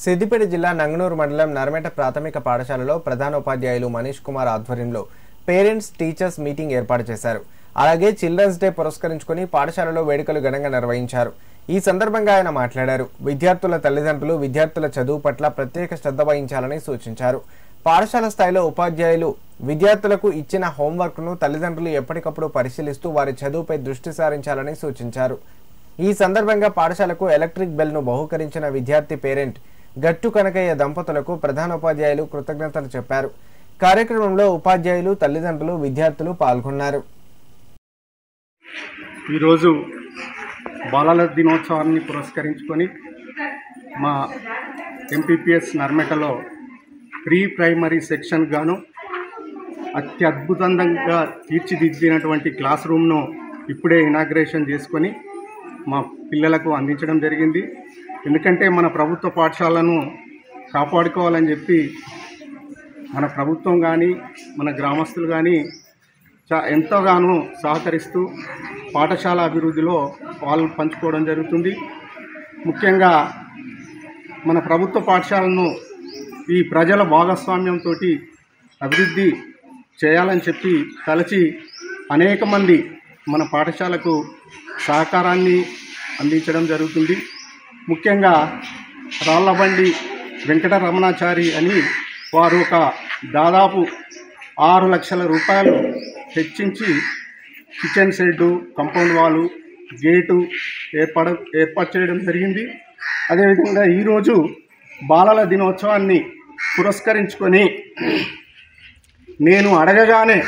సిద్దిపేట జిల్లా నంగనూరు మండలం నర్మేట ప్రాథమిక పాఠశాలలో ప్రధానోపాధ్యాయులు మనీష్ కుమార్ ఆధ్వర్యంలో పేరెంట్స్ టీచర్స్ మీటింగ్ ఏర్పాటు చేశారు. అలాగే చిల్డ్రన్స్ డే పురస్కరించుకొని పాఠశాలలో వేడుకలు ఘనంగా నిర్వహించారు. ఈ సందర్భంగా ఆయన మాట్లాడారు. విద్యార్థుల తల్లిదండ్రులు విద్యార్థుల చదువు పట్ల ప్రత్యేక శ్రద్ధ వహించాలని సూచించారు. పాఠశాల స్థాయిలో ఉపాధ్యాయులు విద్యార్థులకు ఇచ్చిన హోంవర్క్ను తల్లిదండ్రులు ఎప్పటికప్పుడు పరిశీలిస్తూ వారి చదువుపై దృష్టి సారించాలని సూచించారు. ఈ సందర్భంగా పాఠశాలకు ఎలక్ట్రిక్ బెల్ను బహూకరించిన విద్యార్థి పేరెంట్ గట్టు కనకయ్య దంపతులకు ప్రధానోపాధ్యాయులు కృతజ్ఞతలు చెప్పారు. కార్యక్రమంలో ఉపాధ్యాయులు, తల్లిదండ్రులు, విద్యార్థులు పాల్గొన్నారు. ఈరోజు బాలల దినోత్సవాన్ని పురస్కరించుకొని మా ఎంపీపీఎస్ నర్మేటలో ప్రీ ప్రైమరీ సెక్షన్ గాను అత్యద్భుతంగా తీర్చిదిద్దినటువంటి క్లాస్ రూమ్ను ఇప్పుడే ఇనాగ్రేషన్ చేసుకొని మా పిల్లలకు అందించడం జరిగింది. ఎందుకంటే మన ప్రభుత్వ పాఠశాలను కాపాడుకోవాలని చెప్పి మన ప్రభుత్వం కానీ మన గ్రామస్తులు కానీ ఎంతగానో సహకరిస్తూ పాఠశాల అభివృద్ధిలో వాళ్ళు పంచుకోవడం జరుగుతుంది. ముఖ్యంగా మన ప్రభుత్వ పాఠశాలను ఈ ప్రజల భాగస్వామ్యంతో అభివృద్ధి చేయాలని చెప్పి తలచి అనేక మంది మన పాఠశాలకు సహకారాన్ని అందించడం జరుగుతుంది. ముఖ్యంగా రాళ్లబండి వెంకటరమణాచారి అని వారు ఒక దాదాపు 6 లక్షల రూపాయలు హెచ్చించి kitchen shed, compound wall, gate ఏర్పాటు చేయడం జరిగింది. అదేవిధంగా ఈరోజు బాలల దినోత్సవాన్ని పురస్కరించుకొని నేను అడగగానే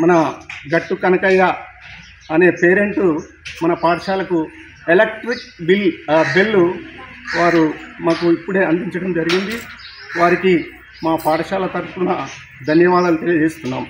మన గట్టు కనకయ్య అనే పేరెంటు మన పాఠశాలకు ఎలక్ట్రిక్ బెల్లు వారు మాకు ఇప్పుడే అందించడం జరిగింది. వారికి మా పాఠశాల తరఫున ధన్యవాదాలు తెలియజేస్తున్నాం.